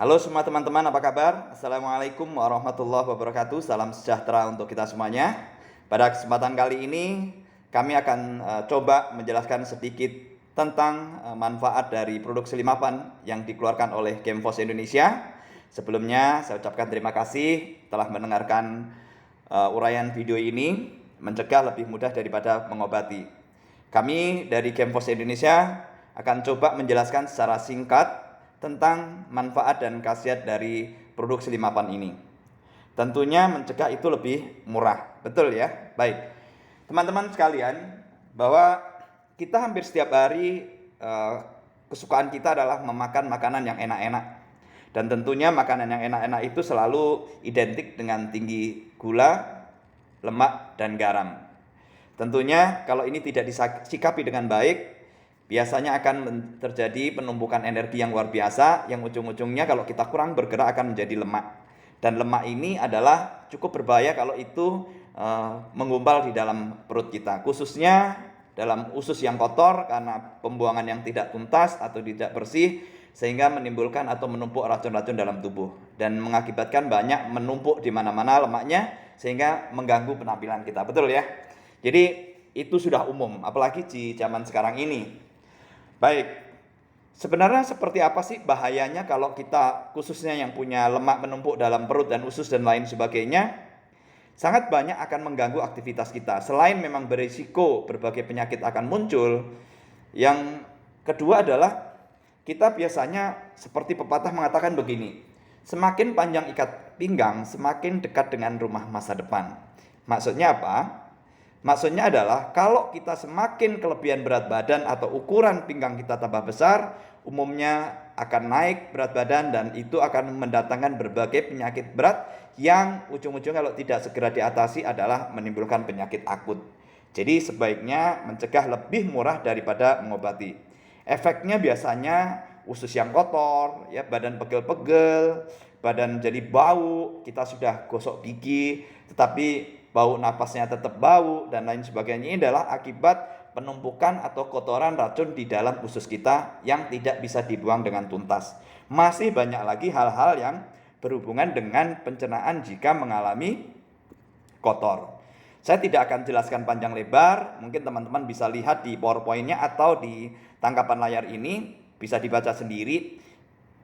Halo semua teman-teman, apa kabar? Assalamualaikum warahmatullahi wabarakatuh. Salam sejahtera untuk kita semuanya. Pada kesempatan kali ini kami akan coba menjelaskan sedikit tentang manfaat dari produk selimapan yang dikeluarkan oleh Kemfos Indonesia. Sebelumnya saya ucapkan terima kasih telah mendengarkan uraian video ini. Mencegah lebih mudah daripada mengobati. Kami dari Kemfos Indonesia akan coba menjelaskan secara singkat tentang manfaat dan khasiat dari produk selimapan ini. Tentunya mencegah itu lebih murah, betul ya? Baik, teman-teman sekalian, bahwa kita hampir setiap hari kesukaan kita adalah memakan makanan yang enak-enak. Dan tentunya makanan yang enak-enak itu selalu identik dengan tinggi gula, lemak, dan garam. Tentunya kalau ini tidak disikapi dengan baik, biasanya akan terjadi penumpukan energi yang luar biasa, yang ujung-ujungnya kalau kita kurang bergerak akan menjadi lemak. Dan lemak ini adalah cukup berbahaya kalau itu menggumpal di dalam perut kita, khususnya dalam usus yang kotor karena pembuangan yang tidak tuntas atau tidak bersih, sehingga menimbulkan atau menumpuk racun-racun dalam tubuh dan mengakibatkan banyak menumpuk di mana-mana lemaknya sehingga mengganggu penampilan kita, betul ya? Jadi itu sudah umum, apalagi di zaman sekarang ini. Baik, sebenarnya seperti apa sih bahayanya kalau kita khususnya yang punya lemak menumpuk dalam perut dan usus dan lain sebagainya? Sangat banyak akan mengganggu aktivitas kita. Selain memang berisiko berbagai penyakit akan muncul, yang kedua adalah kita biasanya seperti pepatah mengatakan begini, semakin panjang ikat pinggang, semakin dekat dengan rumah masa depan. Maksudnya apa? Maksudnya adalah kalau kita semakin kelebihan berat badan atau ukuran pinggang kita tambah besar, umumnya akan naik berat badan dan itu akan mendatangkan berbagai penyakit berat yang ujung-ujungnya kalau tidak segera diatasi adalah menimbulkan penyakit akut. Jadi sebaiknya mencegah lebih murah daripada mengobati. Efeknya biasanya usus yang kotor, ya, badan pegel-pegel, badan jadi bau, kita sudah gosok gigi tetapi bau napasnya tetap bau dan lain sebagainya. Ini adalah akibat penumpukan atau kotoran racun di dalam usus kita yang tidak bisa dibuang dengan tuntas. Masih banyak lagi hal-hal yang berhubungan dengan pencernaan jika mengalami kotor. Saya tidak akan jelaskan panjang lebar, mungkin teman-teman bisa lihat di PowerPoint-nya atau di tangkapan layar ini, bisa dibaca sendiri.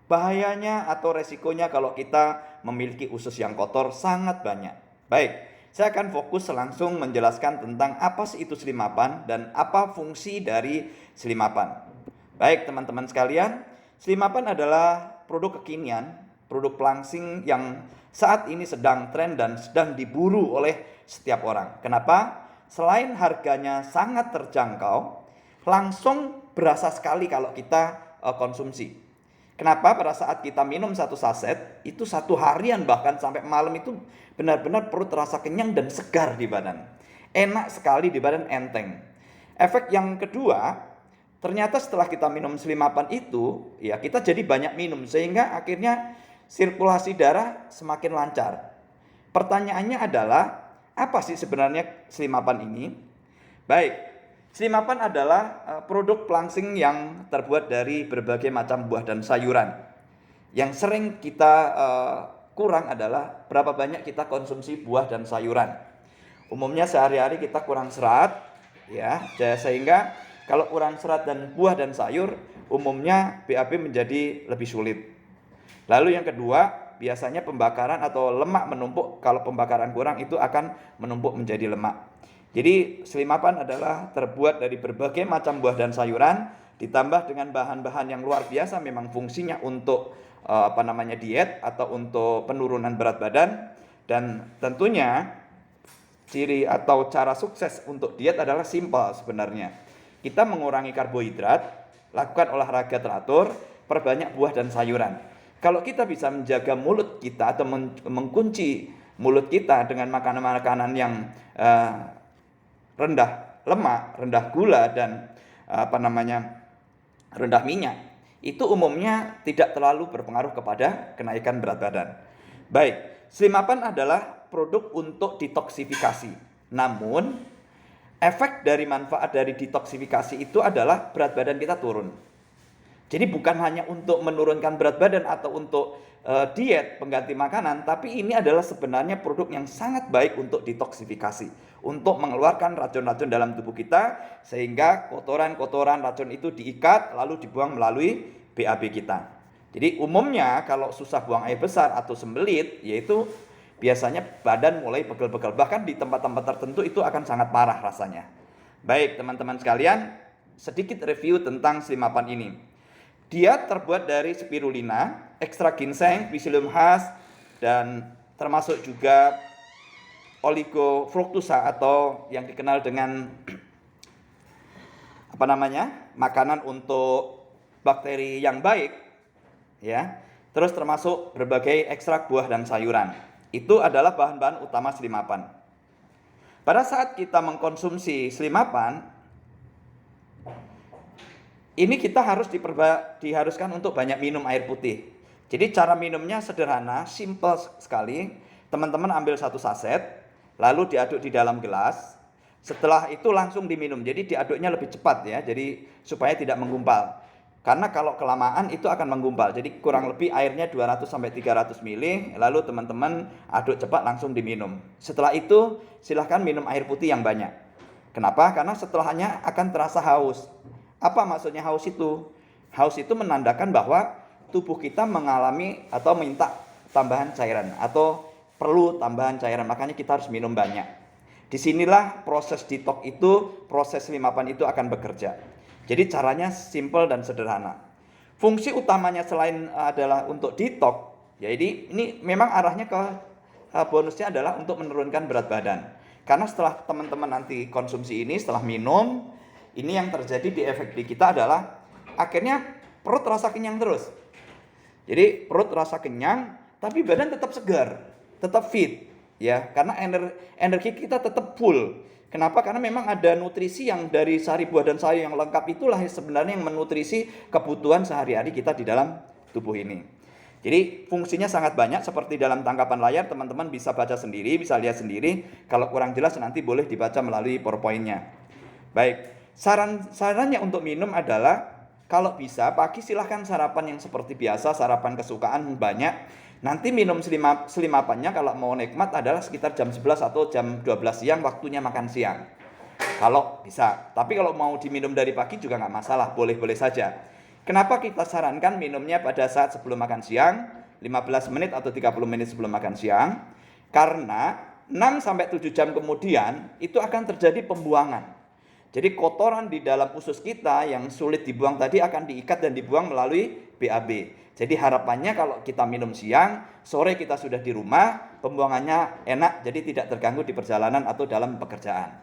Bahayanya atau resikonya kalau kita memiliki usus yang kotor sangat banyak. Baik, saya akan fokus langsung menjelaskan tentang apa sih itu selimapan dan apa fungsi dari selimapan. Baik teman-teman sekalian, selimapan adalah produk kekinian, produk pelangsing yang saat ini sedang tren dan sedang diburu oleh setiap orang. Kenapa? Selain harganya sangat terjangkau, langsung berasa sekali kalau kita konsumsi. Kenapa? Pada saat kita minum satu saset, itu satu harian bahkan sampai malam itu benar-benar perut terasa kenyang dan segar di badan. Enak sekali di badan, enteng. Efek yang kedua, ternyata setelah kita minum selimapan itu, ya kita jadi banyak minum sehingga akhirnya sirkulasi darah semakin lancar. Pertanyaannya adalah, apa sih sebenarnya selimapan ini? Baik, selimapan adalah produk pelangsing yang terbuat dari berbagai macam buah dan sayuran. Yang sering kita kurang adalah berapa banyak kita konsumsi buah dan sayuran. Umumnya sehari-hari kita kurang serat, ya, sehingga kalau kurang serat dan buah dan sayur, umumnya BAB menjadi lebih sulit. Lalu yang kedua, biasanya pembakaran atau lemak menumpuk. Kalau pembakaran kurang itu akan menumpuk menjadi lemak. Jadi selimapan adalah terbuat dari berbagai macam buah dan sayuran ditambah dengan bahan-bahan yang luar biasa, memang fungsinya untuk diet atau untuk penurunan berat badan. Dan tentunya ciri atau cara sukses untuk diet adalah simpel sebenarnya. Kita mengurangi karbohidrat, lakukan olahraga teratur, perbanyak buah dan sayuran. Kalau kita bisa menjaga mulut kita atau mengunci mulut kita dengan makanan-makanan yang rendah lemak, rendah gula dan rendah minyak, itu umumnya tidak terlalu berpengaruh kepada kenaikan berat badan. Baik, selimapan adalah produk untuk detoksifikasi. Namun, efek dari manfaat dari detoksifikasi itu adalah berat badan kita turun. Jadi bukan hanya untuk menurunkan berat badan atau untuk diet pengganti makanan, tapi ini adalah sebenarnya produk yang sangat baik untuk detoksifikasi, untuk mengeluarkan racun-racun dalam tubuh kita, sehingga kotoran-kotoran racun itu diikat lalu dibuang melalui BAB kita. Jadi umumnya kalau susah buang air besar atau sembelit, yaitu biasanya badan mulai pegel-pegel, bahkan di tempat-tempat tertentu itu akan sangat parah rasanya. Baik teman-teman sekalian, sedikit review tentang Slimapan ini. Dia terbuat dari spirulina, ekstrak ginseng, psyllium husk, dan termasuk juga oligofruktosa atau yang dikenal dengan makanan untuk bakteri yang baik, ya. Terus termasuk berbagai ekstrak buah dan sayuran. Itu adalah bahan-bahan utama Slimapan. Pada saat kita mengkonsumsi Slimapan, ini kita diharuskan untuk banyak minum air putih. Jadi cara minumnya sederhana, simple sekali. Teman-teman ambil 1 saset, lalu diaduk di dalam gelas. Setelah itu langsung diminum. Jadi diaduknya lebih cepat ya, jadi supaya tidak menggumpal. Karena kalau kelamaan itu akan menggumpal. Jadi kurang lebih airnya 200 sampai 300 ml, lalu teman-teman aduk cepat langsung diminum. Setelah itu silahkan minum air putih yang banyak. Kenapa? Karena setelahnya akan terasa haus. Apa maksudnya haus itu? Haus itu menandakan bahwa tubuh kita mengalami atau minta tambahan cairan atau perlu tambahan cairan, makanya kita harus minum banyak. Disinilah proses detox itu, proses Slimapan itu akan bekerja. Jadi caranya simple dan sederhana. Fungsi utamanya selain adalah untuk detox, jadi ini memang arahnya ke bonusnya adalah untuk menurunkan berat badan. Karena setelah teman-teman nanti konsumsi ini, setelah minum, ini yang terjadi di efek di kita adalah akhirnya perut rasa kenyang terus. Jadi perut rasa kenyang, tapi badan tetap segar, tetap fit, ya. Karena energi kita tetap full. Kenapa? Karena memang ada nutrisi yang dari sari buah dan sayur yang lengkap, itulah sebenarnya yang menutrisi kebutuhan sehari-hari kita di dalam tubuh ini. Jadi fungsinya sangat banyak, seperti dalam tangkapan layar teman-teman bisa baca sendiri, bisa lihat sendiri. Kalau kurang jelas nanti boleh dibaca melalui PowerPoint-nya. Baik. Sarannya untuk minum adalah kalau bisa pagi silahkan sarapan yang seperti biasa, sarapan kesukaan banyak. Nanti minum Slimapannya kalau mau nikmat adalah sekitar jam 11 atau jam 12 siang, waktunya makan siang. Kalau bisa. Tapi kalau mau diminum dari pagi juga nggak masalah, boleh-boleh saja. Kenapa kita sarankan minumnya pada saat sebelum makan siang, 15 menit atau 30 menit sebelum makan siang? Karena 6-7 jam kemudian itu akan terjadi pembuangan. Jadi kotoran di dalam usus kita yang sulit dibuang tadi akan diikat dan dibuang melalui BAB. Jadi harapannya kalau kita minum siang, sore kita sudah di rumah, pembuangannya enak, jadi tidak terganggu di perjalanan atau dalam pekerjaan.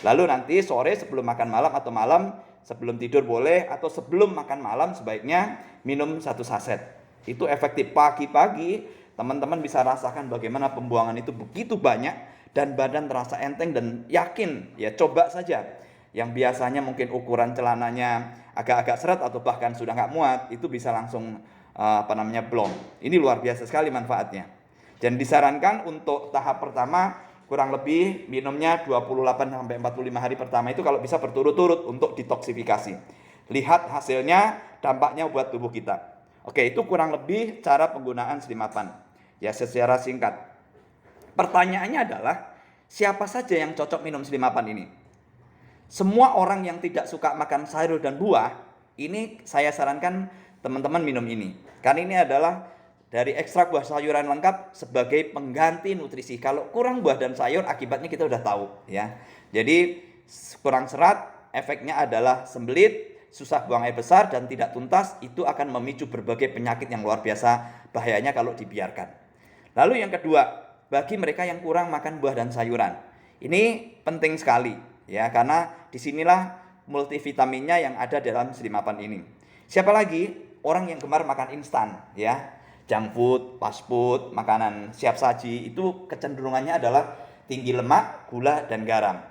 Lalu nanti sore sebelum makan malam atau malam sebelum tidur boleh, atau sebelum makan malam sebaiknya minum 1 saset. Itu efektif. Pagi-pagi teman-teman bisa rasakan bagaimana pembuangan itu begitu banyak dan badan terasa enteng dan yakin. Ya coba saja. Yang biasanya mungkin ukuran celananya agak-agak seret atau bahkan sudah nggak muat, itu bisa langsung blong. Ini luar biasa sekali manfaatnya. Dan disarankan untuk tahap pertama kurang lebih minumnya 28-45 hari pertama itu kalau bisa berturut-turut untuk detoksifikasi. Lihat hasilnya, dampaknya buat tubuh kita. Oke, itu kurang lebih cara penggunaan Slimapan. Ya secara singkat. Pertanyaannya adalah, siapa saja yang cocok minum Slimapan ini? Semua orang yang tidak suka makan sayur dan buah, ini saya sarankan teman-teman minum ini. Karena ini adalah dari ekstrak buah sayuran lengkap sebagai pengganti nutrisi. Kalau kurang buah dan sayur, akibatnya kita udah tahu ya. Jadi kurang serat, efeknya adalah sembelit, susah buang air besar dan tidak tuntas. Itu akan memicu berbagai penyakit yang luar biasa bahayanya kalau dibiarkan. Lalu yang kedua, bagi mereka yang kurang makan buah dan sayuran, ini penting sekali ya, karena disinilah multivitaminnya yang ada dalam Slimapan ini. Siapa lagi? Orang yang gemar makan instan ya, junk food, fast food, makanan siap saji, itu kecenderungannya adalah tinggi lemak, gula, dan garam.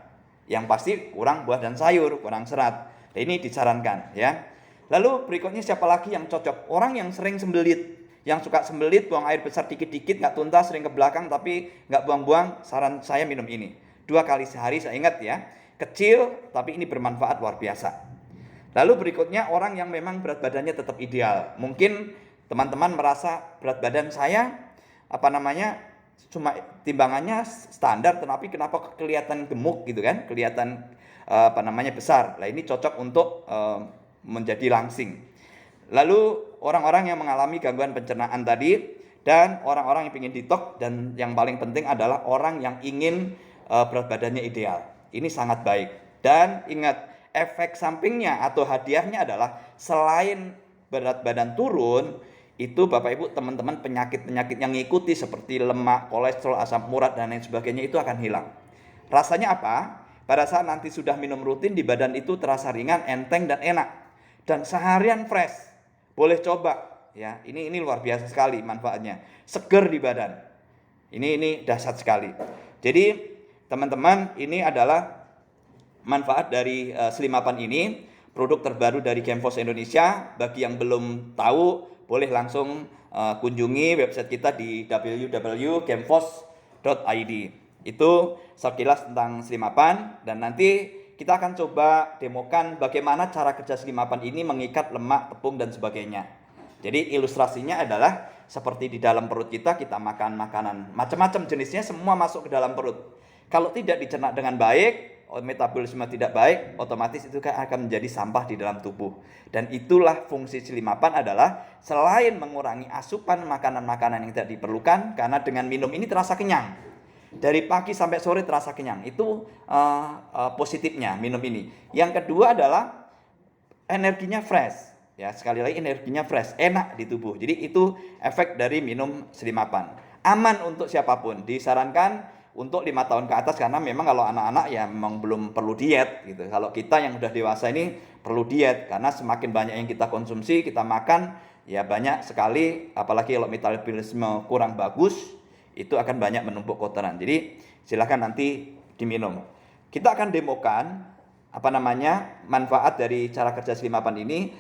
Yang pasti kurang buah dan sayur, kurang serat. Nah, ini disarankan ya. Lalu berikutnya siapa lagi yang cocok? Orang yang sering sembelit, yang suka sembelit, buang air besar dikit-dikit, nggak tuntas, sering ke belakang tapi nggak buang-buang, saran saya minum ini 2 kali sehari. Saya ingat ya, kecil tapi ini bermanfaat luar biasa. Lalu berikutnya orang yang memang berat badannya tetap ideal. Mungkin teman-teman merasa berat badan saya cuma timbangannya standar, tapi kenapa kelihatan gemuk gitu kan, kelihatan besar. Nah, ini cocok untuk menjadi langsing. Lalu orang-orang yang mengalami gangguan pencernaan tadi, dan orang-orang yang ingin detox, dan yang paling penting adalah orang yang ingin berat badannya ideal. Ini sangat baik. Dan ingat, efek sampingnya atau hadiahnya adalah selain berat badan turun, itu Bapak Ibu teman-teman penyakit-penyakit yang ngikuti seperti lemak, kolesterol, asam urat dan lain sebagainya itu akan hilang. Rasanya apa? Pada saat nanti sudah minum rutin, di badan itu terasa ringan, enteng dan enak. Dan seharian fresh. Boleh coba ya. Ini luar biasa sekali manfaatnya. Seger di badan. Ini dahsyat sekali. Jadi teman-teman, ini adalah manfaat dari Slimapan ini, produk terbaru dari Kempos Indonesia. Bagi yang belum tahu, boleh langsung kunjungi website kita di www.kempos.id. Itu sekilas tentang Slimapan, dan nanti kita akan coba demokan bagaimana cara kerja Slimapan ini mengikat lemak, tepung dan sebagainya. Jadi ilustrasinya adalah seperti di dalam perut kita makan makanan macam-macam jenisnya, semua masuk ke dalam perut. Kalau tidak dicerna dengan baik, metabolisme tidak baik, otomatis itu akan menjadi sampah di dalam tubuh. Dan itulah fungsi Slimapan, adalah selain mengurangi asupan makanan-makanan yang tidak diperlukan, karena dengan minum ini terasa kenyang. Dari pagi sampai sore terasa kenyang. Itu positifnya minum ini. Yang kedua adalah energinya fresh. Ya, sekali lagi energinya fresh, enak di tubuh. Jadi itu efek dari minum Slimapan. Aman untuk siapapun. Disarankan untuk 5 tahun ke atas, karena memang kalau anak-anak ya memang belum perlu diet gitu. Kalau kita yang udah dewasa ini perlu diet, karena semakin banyak yang kita konsumsi, kita makan, ya banyak sekali, apalagi kalau metabolisme kurang bagus, itu akan banyak menumpuk kotoran. Jadi silahkan nanti diminum. Kita akan demokan manfaat dari cara kerja Slimapan ini.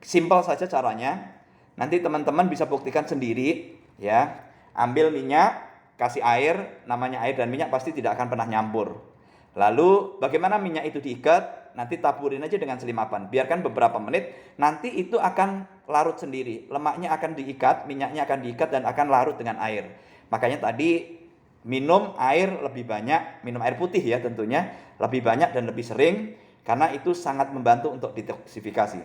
Simpel saja caranya. Nanti teman-teman bisa buktikan sendiri ya. Ambil minyak, kasih air, namanya air dan minyak pasti tidak akan pernah nyampur. Lalu bagaimana minyak itu diikat? Nanti taburin aja dengan Slimapan. Biarkan beberapa menit, nanti itu akan larut sendiri. Lemaknya akan diikat, minyaknya akan diikat dan akan larut dengan air. Makanya tadi minum air lebih banyak, minum air putih ya tentunya, lebih banyak dan lebih sering, karena itu sangat membantu untuk detoksifikasi.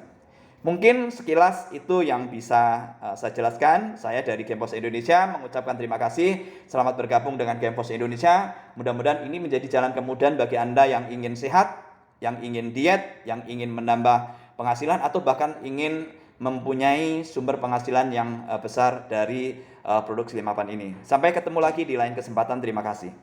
Mungkin sekilas itu yang bisa saya jelaskan. Saya dari Kempos Indonesia mengucapkan terima kasih. Selamat bergabung dengan Kempos Indonesia. Mudah-mudahan ini menjadi jalan kemudahan bagi Anda yang ingin sehat, yang ingin diet, yang ingin menambah penghasilan, atau bahkan ingin mempunyai sumber penghasilan yang besar dari produk Slimapan ini. Sampai ketemu lagi di lain kesempatan. Terima kasih.